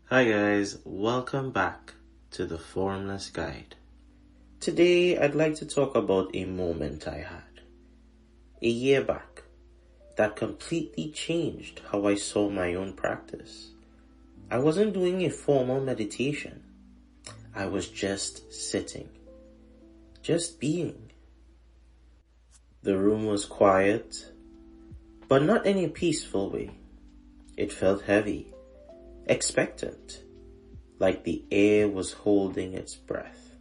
Hi guys, welcome back to the Formless Guide. Today I'd like to talk about a moment I had a year back that completely changed how I saw my own practice. I wasn't doing a formal meditation. I was just sitting, just being. The room was quiet, but not in a peaceful way. It felt heavy, expectant, like the air was holding its breath.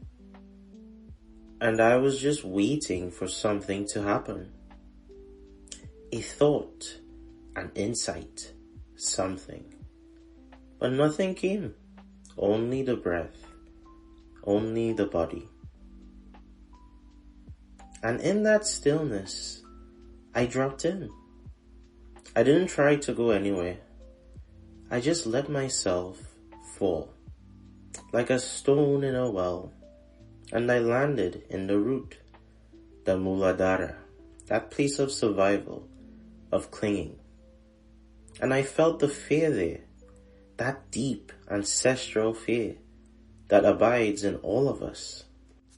And I was just waiting for something to happen. A thought, an insight, something. But nothing came. Only the breath. Only the body. And in that stillness, I dropped in. I didn't try to go anywhere. I just let myself fall, like a stone in a well, and I landed in the root, the Muladhara, that place of survival, of clinging. And I felt the fear there, that deep ancestral fear that abides in all of us,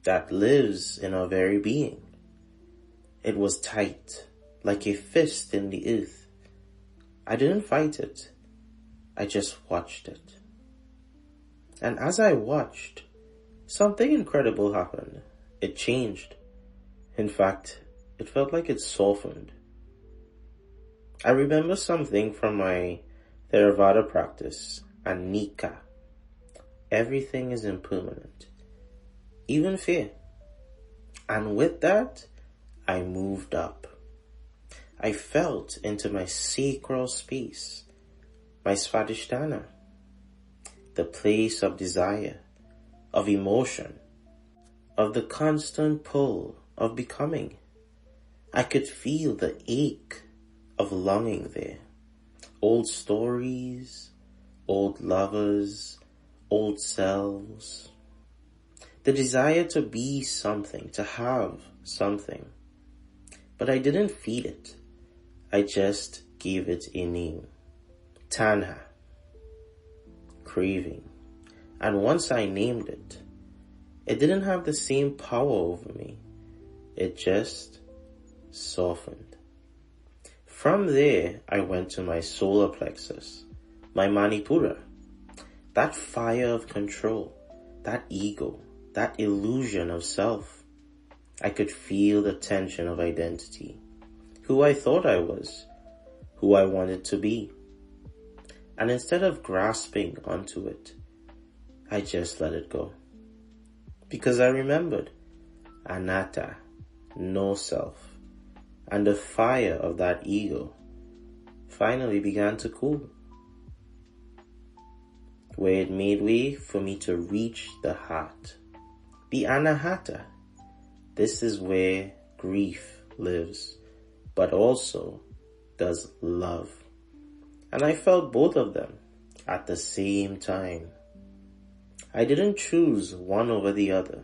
that lives in our very being. It was tight, like a fist in the earth. I didn't fight it. I just watched it. And as I watched, something incredible happened. It changed. In fact, it felt like it softened. I remember something from my Theravada practice, Anika. Everything is impermanent, even fear. And with that, I moved up. I felt into my sacral space, my Svadhisthana, the place of desire, of emotion, of the constant pull of becoming. I could feel the ache of longing there. Old stories, old lovers, old selves. The desire to be something, to have something. But I didn't feed it. I just gave it a name. Tanha. Craving. And once I named it, it didn't have the same power over me. It just softened. From there, I went to my solar plexus, my Manipura. That fire of control, that ego, that illusion of self. I could feel the tension of identity, who I thought I was, who I wanted to be. And instead of grasping onto it, I just let it go. Because I remembered anatta, no self, and the fire of that ego finally began to cool, where it made way for me to reach the heart, the anahata. This is where grief lives, but also does love. And I felt both of them at the same time. I didn't choose one over the other.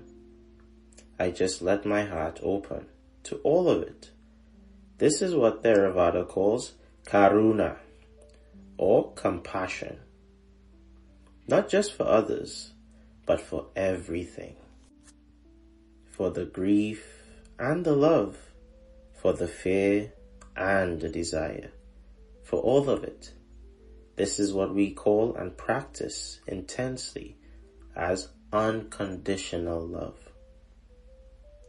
I just let my heart open to all of it. This is what Theravada calls karuna, or compassion. Not just for others, but for everything. For the grief and the love, for the fear and the desire, for all of it. This is what we call and practice intensely as unconditional love.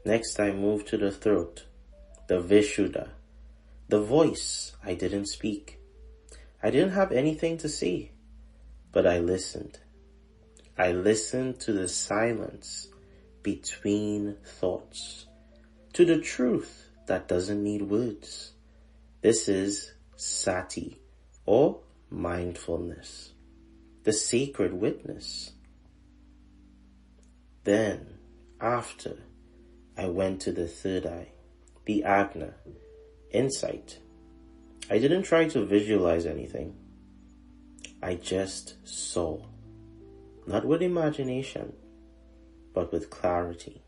Next I move to the throat, the Vishuddha, the voice I didn't speak. I didn't have anything to say, but I listened. I listened to the silence between thoughts, to the truth that doesn't need words. This is sati, or mindfulness, the sacred witness. Then, after, I went to the third eye, the ajna, insight. I didn't try to visualize anything. I just saw, not with imagination, but with clarity.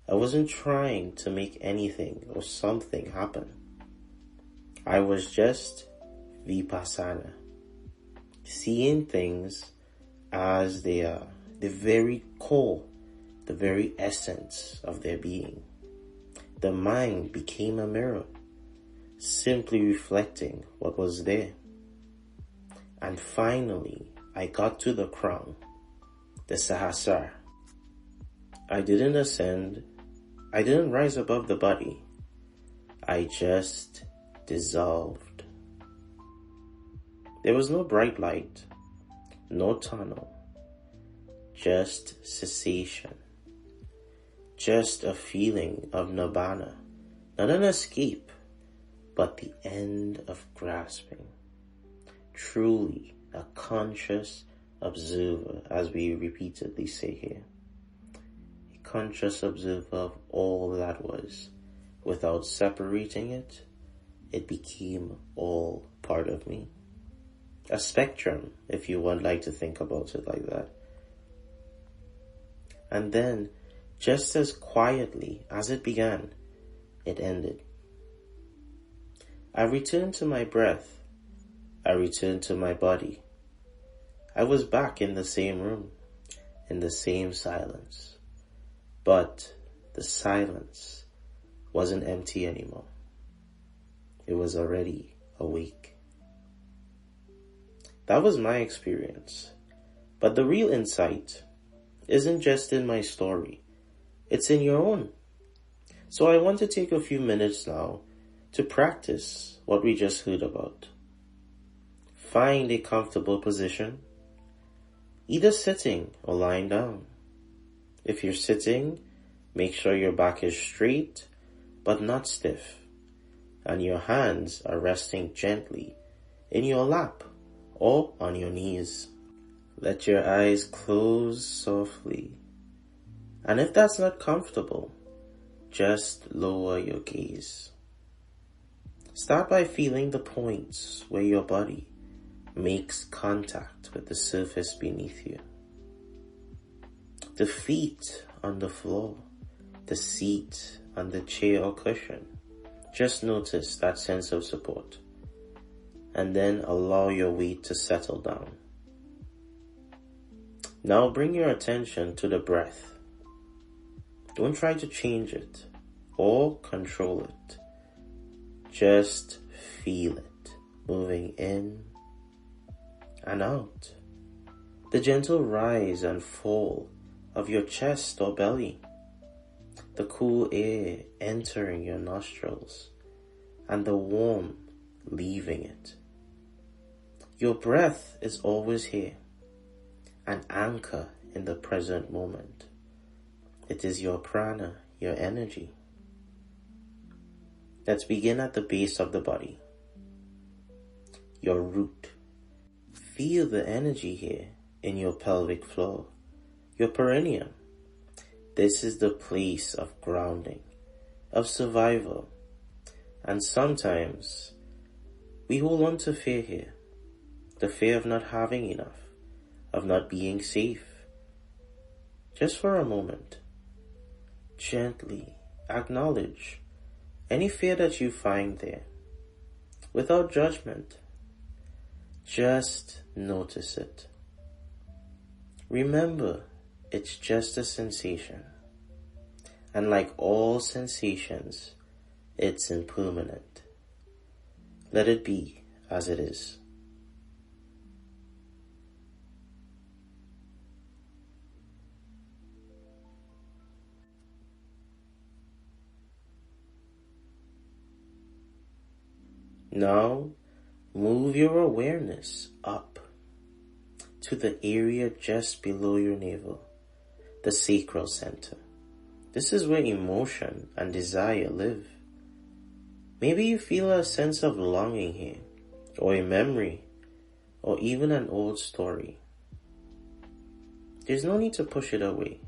I wasn't trying to make anything or something happen. I was just vipassana, seeing things as they are, the very core, the very essence of their being. The mind became a mirror, simply reflecting what was there. And finally, I got to the crown, the Sahasrara. I didn't ascend, I didn't rise above the body, I just dissolved. There was no bright light, no tunnel, just cessation, just a feeling of nibbana, not an escape, but the end of grasping. Truly a conscious observer, as we repeatedly say here. A conscious observer of all that was. Without separating it, it became all part of me. A spectrum, if you would like to think about it like that. And then, just as quietly as it began, it ended. I returned to my breath. I returned to my body. I was back in the same room, in the same silence. But the silence wasn't empty anymore. It was already awake. That was my experience. But the real insight isn't just in my story. It's in your own. So I want to take a few minutes now to practice what we just heard about. Find a comfortable position, either sitting or lying down. If you're sitting, make sure your back is straight but not stiff, and your hands are resting gently in your lap or on your knees. Let your eyes close softly, and if that's not comfortable, just lower your gaze. Start by feeling the points where your body makes contact with the surface beneath you. The feet on the floor, the seat on the chair or cushion. Just notice that sense of support, and then allow your weight to settle down. Now bring your attention to the breath. Don't try to change it or control it. Just feel it moving in and out. The gentle rise and fall of your chest or belly. The cool air entering your nostrils and the warm leaving it. Your breath is always here, an anchor in the present moment. It is your prana, your energy. Let's begin at the base of the body. Your root. Feel the energy here in your pelvic floor, your perineum. This is the place of grounding, of survival. And sometimes we hold on to fear here. The fear of not having enough, of not being safe. Just for a moment, gently acknowledge any fear that you find there, without judgment. Just notice it. Remember, it's just a sensation. And like all sensations, it's impermanent. Let it be as it is. Now, move your awareness up to the area just below your navel, the sacral center. This is where emotion and desire live. Maybe you feel a sense of longing here, or a memory, or even an old story. There's no need to push it away.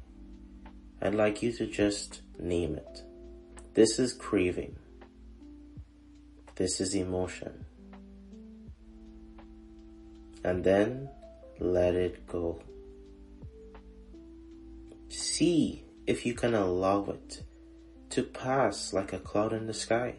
I'd like you to just name it. This is craving. This is emotion. And then let it go. See if you can allow it to pass like a cloud in the sky.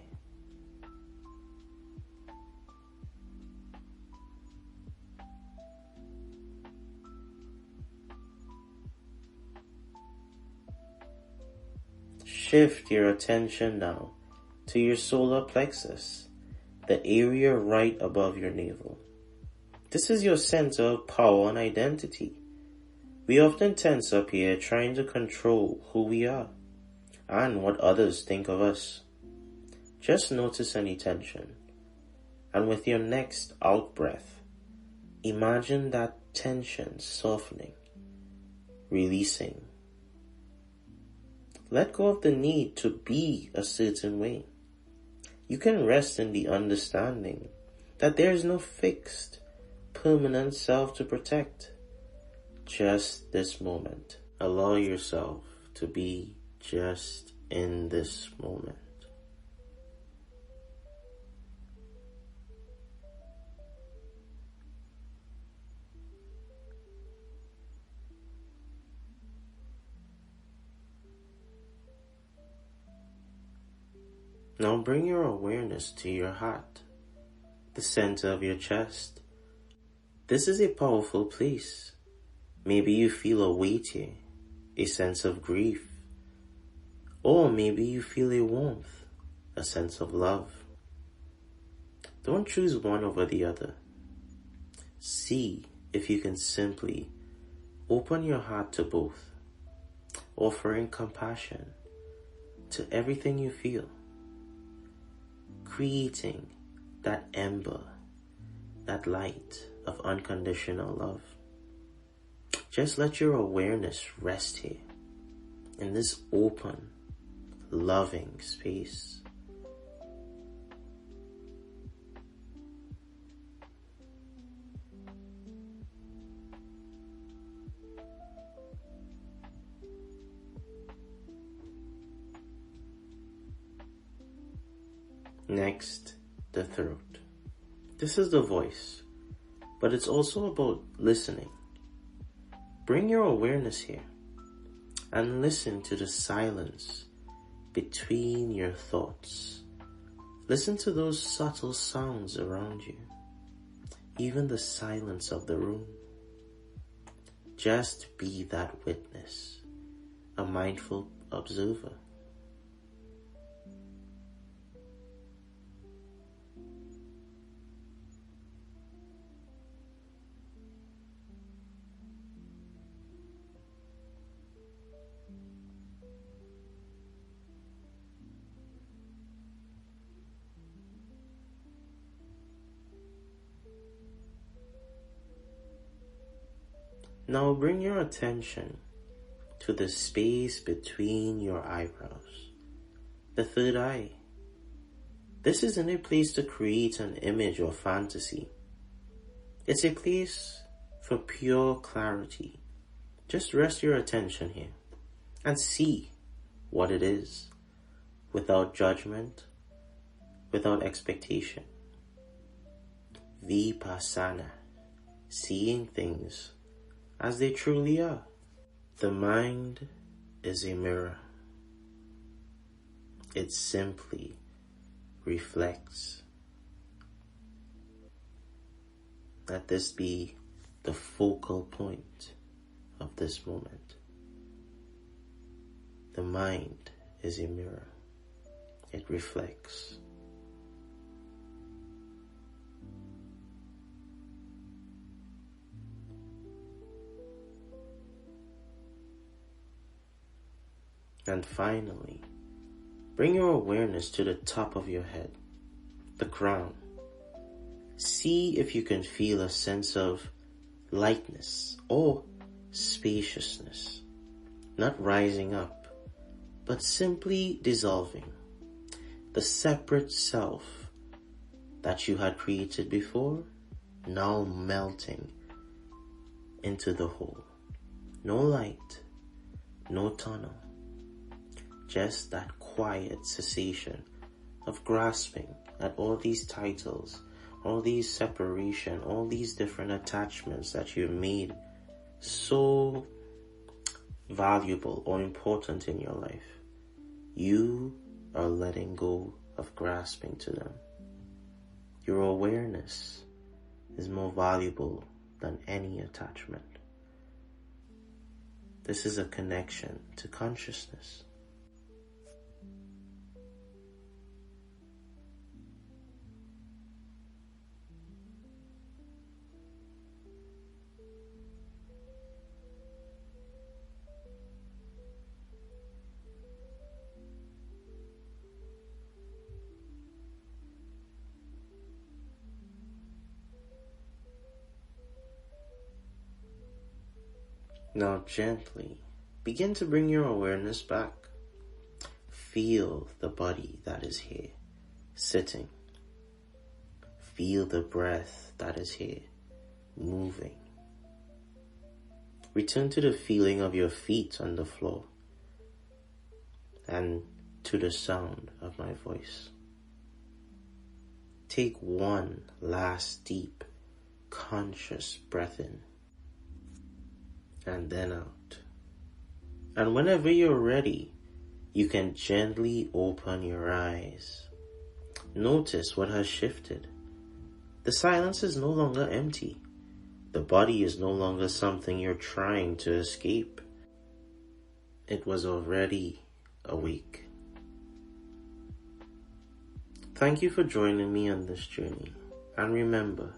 shift your attention now to your solar plexus, the area right above your navel. This is your center of power and identity. We often tense up here trying to control who we are and what others think of us. Just notice any tension, and with your next out breath, imagine that tension softening, releasing. Let go of the need to be a certain way. You can rest in the understanding that there is no fixed, permanent self to protect. Just this moment. Allow yourself to be just in this moment. Now bring your awareness to your heart, the center of your chest. This is a powerful place. Maybe you feel a weight here, a sense of grief, or maybe you feel a warmth, a sense of love. Don't choose one over the other. See if you can simply open your heart to both, offering compassion to everything you feel, creating that ember, that light of unconditional love. Just let your awareness rest here, in this open, loving space. Next, the throat. This is the voice, but it's also about listening. Bring your awareness here and listen to the silence between your thoughts. Listen to those subtle sounds around you, even the silence of the room. Just be that witness, a mindful observer. Now bring your attention to the space between your eyebrows, the third eye. This isn't a place to create an image or fantasy. It's a place for pure clarity. Just rest your attention here and see what it is, without judgment, without expectation. Vipassana, seeing things as they truly are. The mind is a mirror. It simply reflects. Let this be the focal point of this moment. The mind is a mirror. It reflects. And finally, bring your awareness to the top of your head, the crown. See if you can feel a sense of lightness or spaciousness, not rising up, but simply dissolving. The separate self that you had created before, now melting into the whole. No light, no tunnel. Just that quiet cessation of grasping at all these titles, all these separation, all these different attachments that you've made so valuable or important in your life. You are letting go of grasping to them. Your awareness is more valuable than any attachment. This is a connection to consciousness. Now gently begin to bring your awareness back. Feel the body that is here, sitting. Feel the breath that is here, moving. Return to the feeling of your feet on the floor and to the sound of my voice. Take one last deep, conscious breath in and then out. And whenever you're ready, you can gently open your eyes. Notice what has shifted. The silence is no longer empty. The body is no longer something you're trying to escape. It was already awake. Thank you for joining me on this journey. And remember,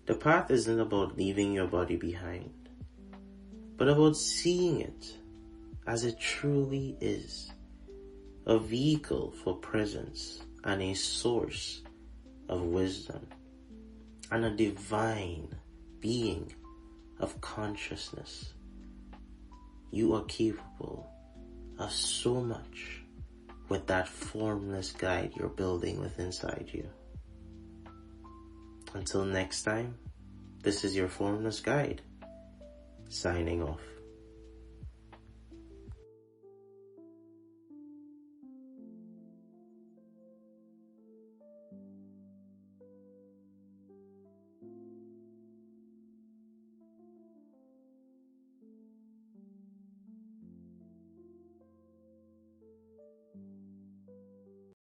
the path isn't about leaving your body behind, but about seeing it as it truly is, a vehicle for presence and a source of wisdom and a divine being of consciousness. You are capable of so much with that formless guide you're building within inside you. Until next time, this is your formless guide, signing off.